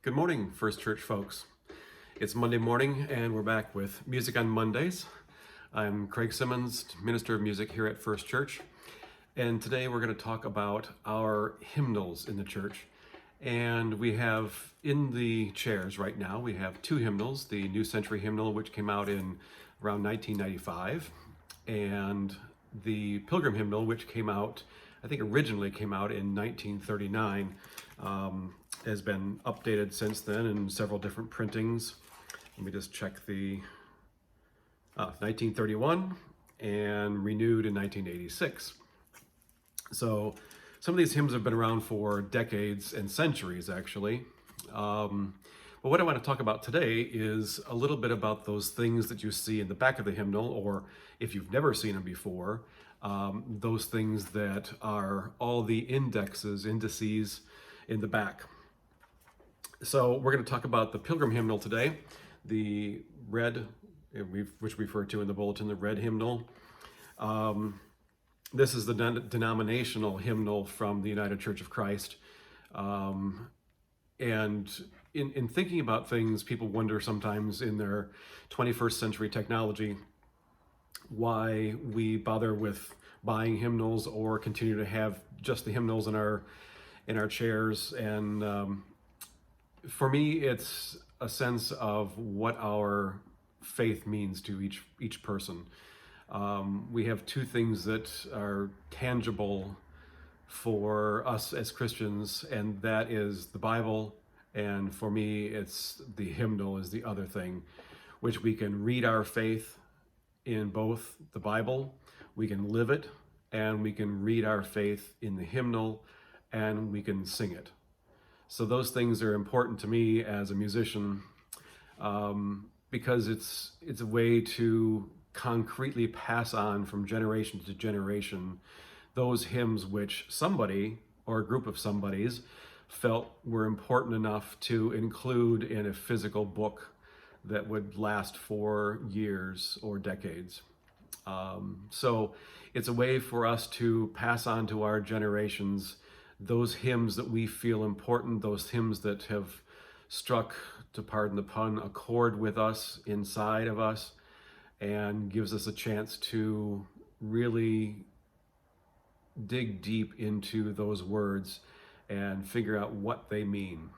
Good morning, First Church folks. It's Monday morning and we're back with Music on Mondays. I'm Craig Simmons, Minister of Music here at First Church. And today we're going to talk about our hymnals in the church. And we have in the chairs right now, we have two hymnals, the New Century Hymnal, which came out in around 1995, and the Pilgrim Hymnal, which came out, I think originally came out in 1939, has been updated since then in several different printings. Let me just check the 1931 and renewed in 1986. So some of these hymns have been around for decades and centuries, actually. But what I want to talk about today is a little bit about those things that you see in the back of the hymnal, or if you've never seen them before, those things that are all the indices in the back. So we're going to talk about the Pilgrim Hymnal today, the red, which we refer to in the bulletin, the red hymnal. This is the denominational hymnal from the United Church of Christ. And in thinking about things, people wonder sometimes in their 21st century technology why we bother with buying hymnals or continue to have just the hymnals in our chairs. And for me, it's a sense of what our faith means to each person. We have two things that are tangible for us as Christians, and that is the Bible, and for me, it's the hymnal is the other thing, which we can read our faith in both the Bible, we can live it, and we can read our faith in the hymnal, and we can sing it. So those things are important to me as a musician, because it's a way to concretely pass on from generation to generation those hymns which somebody or a group of somebodies felt were important enough to include in a physical book that would last for years or decades. So it's a way for us to pass on to our generations those hymns that we feel important, those hymns that have struck, to pardon the pun, a chord with us, inside of us, and gives us a chance to really dig deep into those words and figure out what they mean.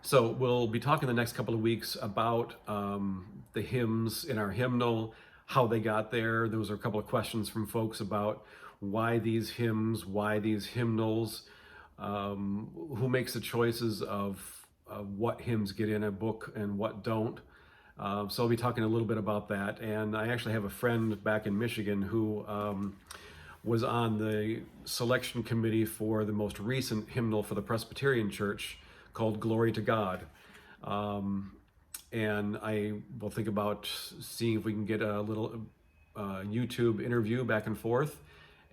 So we'll be talking the next couple of weeks about the hymns in our hymnal, how they got there. Those are a couple of questions from folks about why these hymns, why these hymnals, who makes the choices of what hymns get in a book and what don't. So I'll be talking a little bit about that. And I actually have a friend back in Michigan who was on the selection committee for the most recent hymnal for the Presbyterian Church called Glory to God. And I will think about seeing if we can get a little YouTube interview back and forth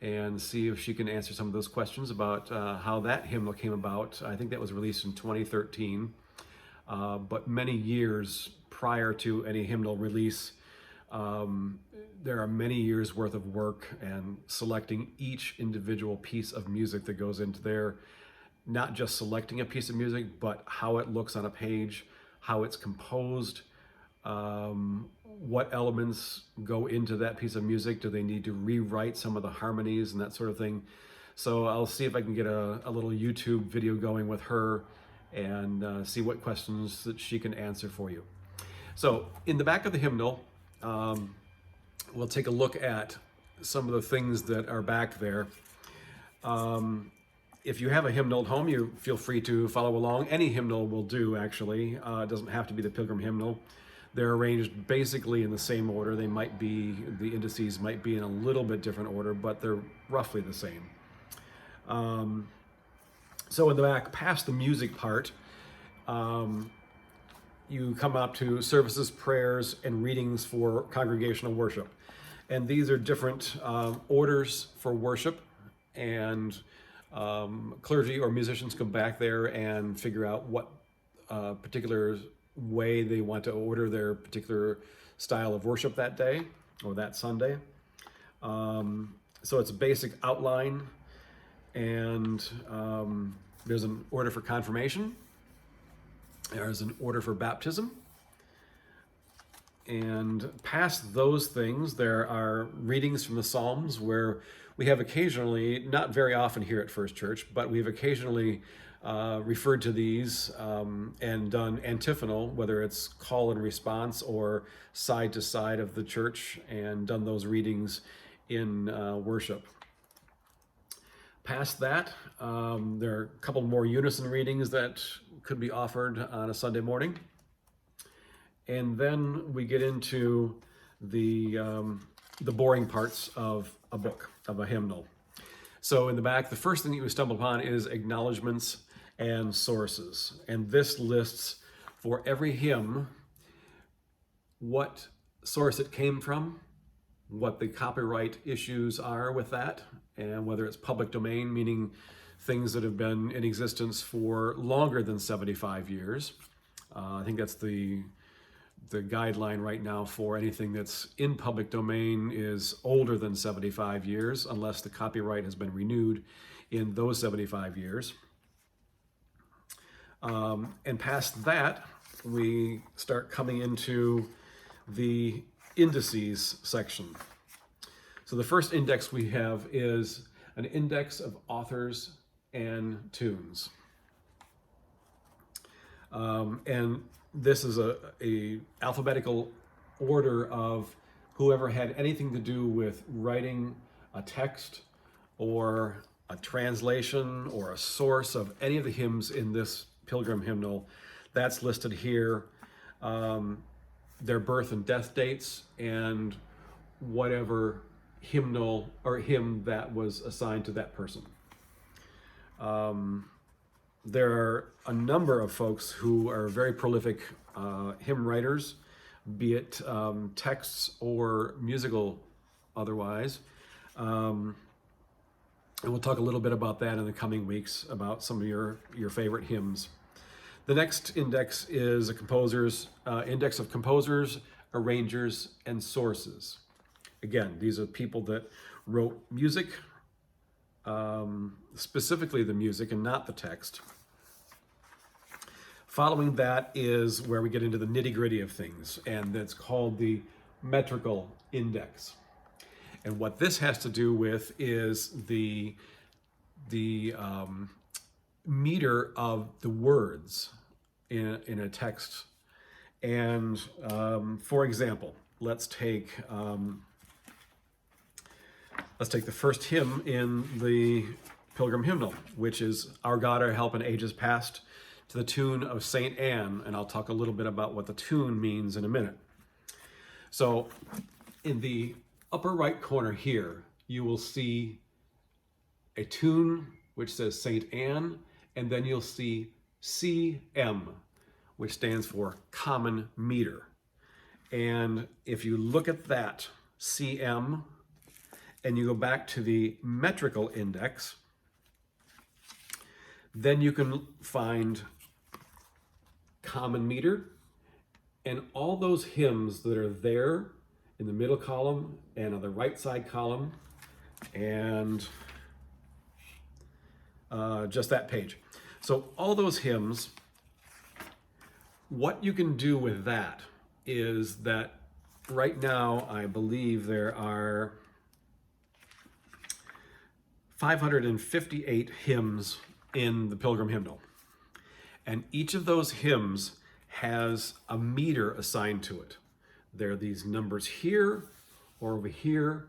and see if she can answer some of those questions about how that hymnal came about. I think that was released in 2013, but many years prior to any hymnal release, there are many years worth of work and selecting each individual piece of music that goes into there, not just selecting a piece of music, but how it looks on a page, how it's composed, what elements go into that piece of music. Do they need to rewrite some of the harmonies and that sort of thing? So I'll see if I can get a little YouTube video going with her and see what questions that she can answer for you. So in the back of the hymnal, we'll take a look at some of the things that are back there. If you have a hymnal at home, you feel free to follow along. Any hymnal will do, actually. It doesn't have to be the Pilgrim Hymnal. They're arranged basically in the same order. They might be, the indices might be in a little bit different order, but they're roughly the same. So in the back, past the music part, you come up to services, prayers, and readings for congregational worship. And these are different orders for worship, and clergy or musicians come back there and figure out what particular way they want to order their particular style of worship that day or that Sunday. So it's a basic outline, and there's an order for confirmation, There's an order for baptism. And past those things, there are readings from the Psalms where we have occasionally, not very often here at First Church, but we've occasionally referred to these and done antiphonal, whether it's call and response or side to side of the church, and done those readings in worship. Past that, there are a couple more unison readings that could be offered on a Sunday morning. And then we get into the boring parts of a book, of a hymnal. So in the back, the first thing that you stumble upon is acknowledgments and sources. And this lists for every hymn what source it came from, what the copyright issues are with that, and whether it's public domain, meaning things that have been in existence for longer than 75 years. I think that's the guideline right now for anything that's in public domain is older than 75 years, unless the copyright has been renewed in those 75 years. And past that, we start coming into the indices section. So the first index we have is an index of authors and tunes. And this is a alphabetical order of whoever had anything to do with writing a text or a translation or a source of any of the hymns in this Pilgrim Hymnal. That's listed here, their birth and death dates, and whatever hymnal or hymn that was assigned to that person. There are a number of folks who are very prolific hymn writers, be it texts or musical otherwise. And we'll talk a little bit about that in the coming weeks, about some of your favorite hymns. The next index is a composer's index of composers, arrangers, and sources. Again, these are people that wrote music, specifically the music and not the text. Following that is where we get into the nitty-gritty of things, and that's called the metrical index. And what this has to do with is the meter of the words in a text. And for example, let's take the first hymn in the Pilgrim Hymnal, which is Our God, Our Help in Ages Past, to the tune of St. Anne, and I'll talk a little bit about what the tune means in a minute. So in the upper right corner here, you will see a tune which says St. Anne, and then you'll see CM, which stands for common meter. And if you look at that CM, and you go back to the metrical index, then you can find common meter, and all those hymns that are there in the middle column and on the right side column, and just that page. So all those hymns, what you can do with that is that right now I believe there are 558 hymns in the Pilgrim Hymnal. And each of those hymns has a meter assigned to it. There are these numbers here or over here,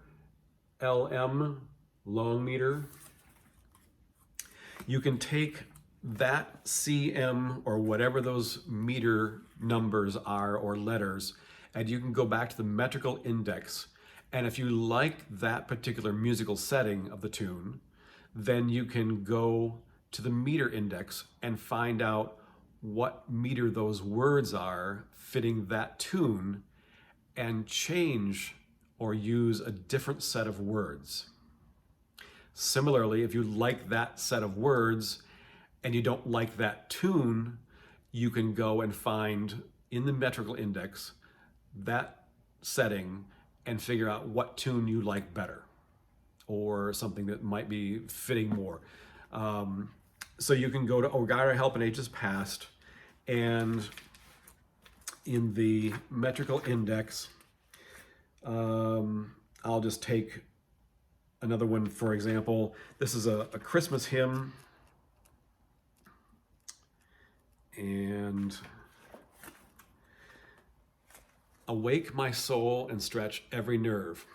LM, long meter. You can take that CM or whatever those meter numbers are or letters, and you can go back to the metrical index. And if you like that particular musical setting of the tune, then you can go to the meter index and find out what meter those words are fitting that tune and change or use a different set of words. Similarly, if you like that set of words and you don't like that tune, you can go and find in the metrical index that setting and figure out what tune you like better or something that might be fitting more. So you can go to O God, Our Help in Ages Past And in the metrical index, I'll just take another one, for example. This is a Christmas hymn. And awake my soul and stretch every nerve.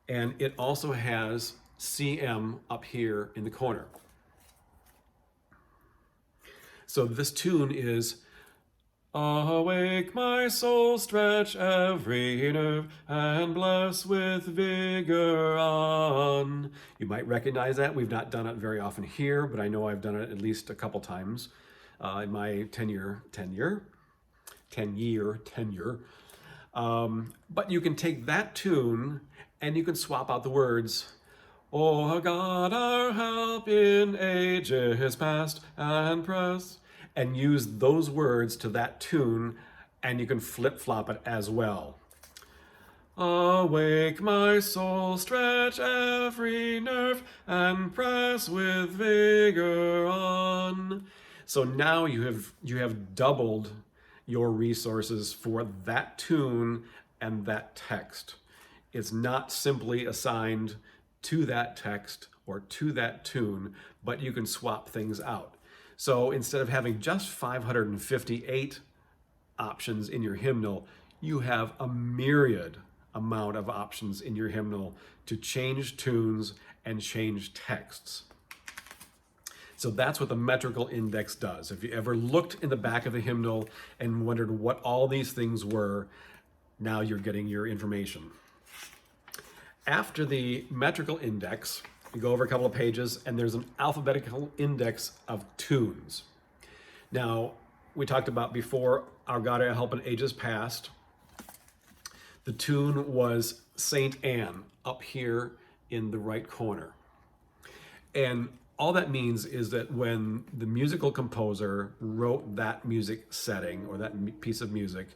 And it also has CM up here in the corner. So this tune is, awake my soul, stretch every nerve, and bless with vigor on. You might recognize that. We've not done it very often here, but I know I've done it at least a couple times in my 10-year tenure. But you can take that tune and you can swap out the words. O God, our help in ages past and present, and use those words to that tune, and you can flip-flop it as well. Awake my soul, stretch every nerve, and press with vigor on. So now you have doubled your resources for that tune and that text. It's not simply assigned to that text or to that tune, but you can swap things out. So instead of having just 558 options in your hymnal, you have a myriad amount of options in your hymnal to change tunes and change texts. So that's what the metrical index does. If you ever looked in the back of the hymnal and wondered what all these things were, now you're getting your information. After the metrical index, you go over a couple of pages and there's an alphabetical index of tunes. Now, we talked about before, Our God, Our Help in Ages Past. The tune was Saint Anne up here in the right corner. And all that means is that when the musical composer wrote that music setting or that piece of music,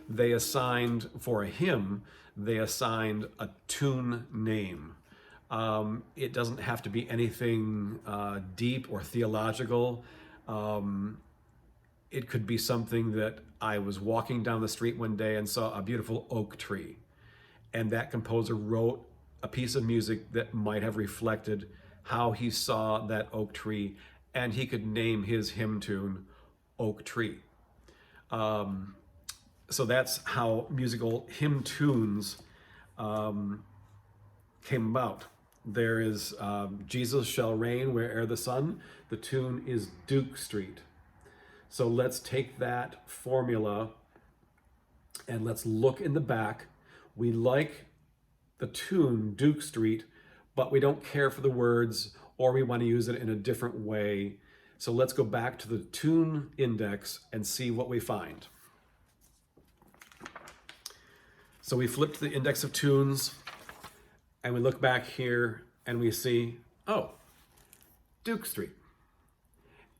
they assigned, for a hymn, they assigned a tune name. It doesn't have to be anything deep or theological. It could be something that I was walking down the street one day and saw a beautiful oak tree. And that composer wrote a piece of music that might have reflected how he saw that oak tree, and he could name his hymn tune Oak Tree. So that's how musical hymn tunes came about. There is Jesus Shall Reign Where'er the Sun. The tune is Duke Street. So let's take that formula and let's look in the back. We like the tune Duke Street, but we don't care for the words, or we want to use it in a different way. So let's go back to the tune index and see what we find. So we flip to the index of tunes and we look back here and we see, oh, Duke Street.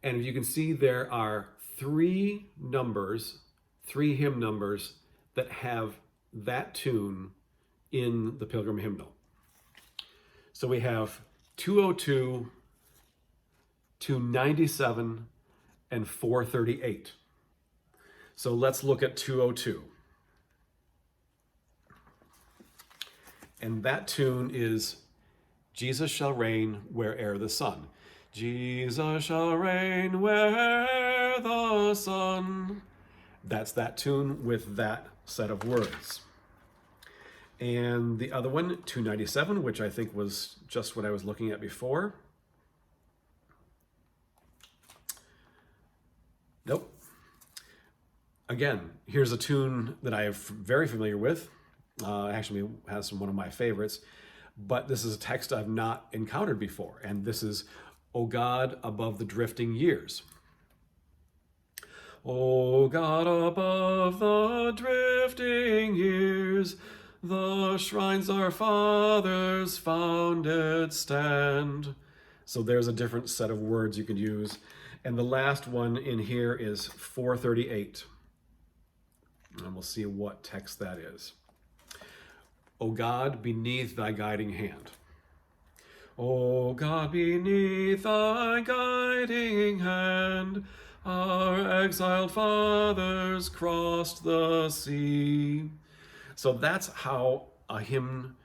And if you can see, there are three hymn numbers that have that tune in the Pilgrim Hymnal. So we have 202, 297, and 438. So let's look at 202. And that tune is Jesus Shall Reign Where'er the Sun. Jesus shall reign where the sun. That's that tune with that set of words. And the other one, 297, which I think was just what I was looking at before. Nope. Again, here's a tune that I am very familiar with. Actually has one of my favorites, but this is a text I've not encountered before. And this is, O God, above the drifting years. O God, above the drifting years, the shrines our fathers founded stand. So there's a different set of words you could use. And the last one in here is 438. And we'll see what text that is. O God, beneath thy guiding hand. O God, beneath thy guiding hand, Our exiled fathers crossed the sea. So that's how a hymn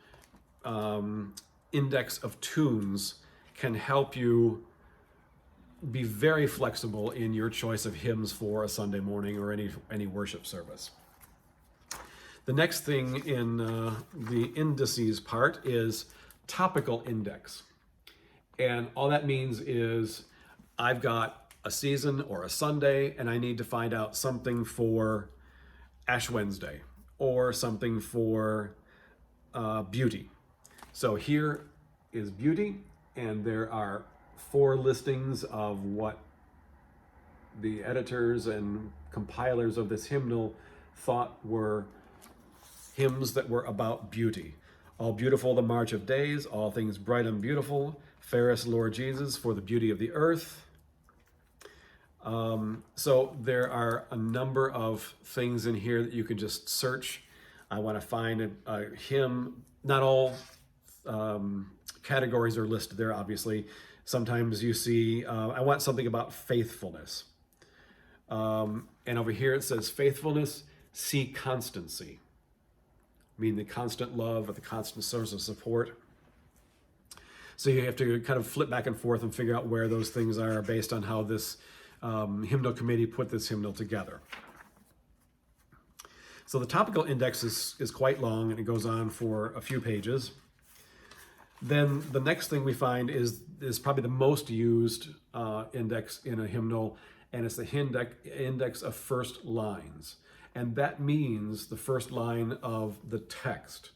index of tunes can help you be very flexible in your choice of hymns for a Sunday morning or any worship service. The next thing in the indices part is topical index. And all that means is I've got a season or a Sunday and I need to find out something for Ash Wednesday or something for beauty. So here is beauty, and there are 4 listings of what the editors and compilers of this hymnal thought were hymns that were about beauty. All beautiful the march of days, all things bright and beautiful, fairest Lord Jesus, for the beauty of the earth. So there are a number of things in here that you can just search. I want to find a hymn. Not all categories are listed there, obviously. Sometimes you see, I want something about faithfulness. And over here it says faithfulness, see constancy. Meaning the constant love or the constant source of support. So you have to kind of flip back and forth and figure out where those things are based on how this hymnal committee put this hymnal together. So the topical index is quite long and it goes on for a few pages. Then the next thing we find is probably the most used index in a hymnal, and it's the index of first lines. And that means the first line of the text.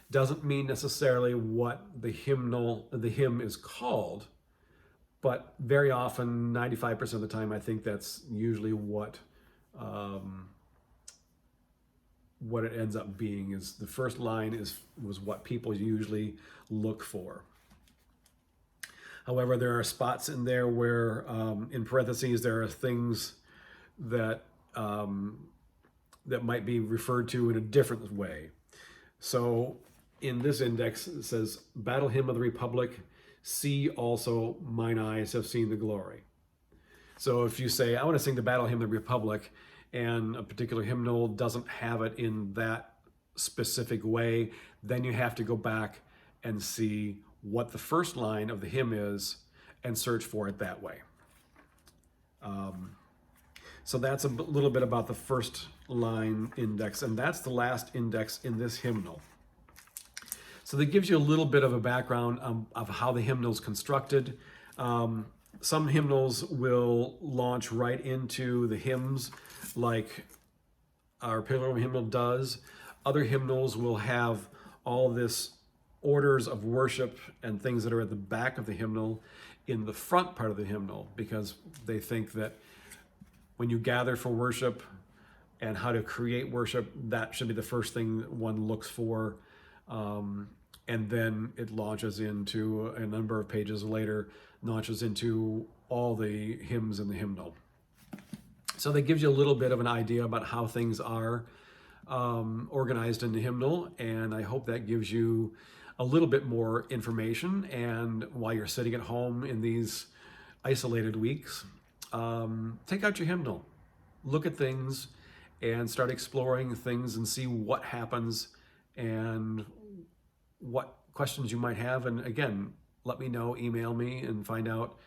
Doesn't mean necessarily what the hymn is called, but very often, 95% of the time, I think that's usually what it ends up being. Is the first line was what people usually look for. However, there are spots in there where, in parentheses, there are things that that might be referred to in a different way. So in this index, it says, Battle Hymn of the Republic, see also mine eyes have seen the glory. So if you say, I want to sing the Battle Hymn of the Republic, and a particular hymnal doesn't have it in that specific way, then you have to go back and see what the first line of the hymn is and search for it that way. So that's a little bit about the first line index, and that's the last index in this hymnal. So that gives you a little bit of a background of how the hymnal is constructed. Some hymnals will launch right into the hymns like our Pilgrim Hymnal does. Other hymnals will have all this orders of worship and things that are at the back of the hymnal in the front part of the hymnal, because they think that when you gather for worship and how to create worship, that should be the first thing one looks for. And then it launches into, a number of pages later, launches into all the hymns in the hymnal. So that gives you a little bit of an idea about how things are organized in the hymnal, and I hope that gives you a little bit more information. And while you're sitting at home in these isolated weeks, take out your hymnal, look at things, and start exploring things and see what happens and what questions you might have. And again, let me know, email me and find out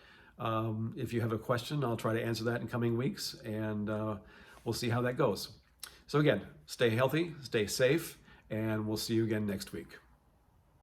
if you have a question. I'll try to answer that in coming weeks, and we'll see how that goes. So again, stay healthy, stay safe, and we'll see you again next week.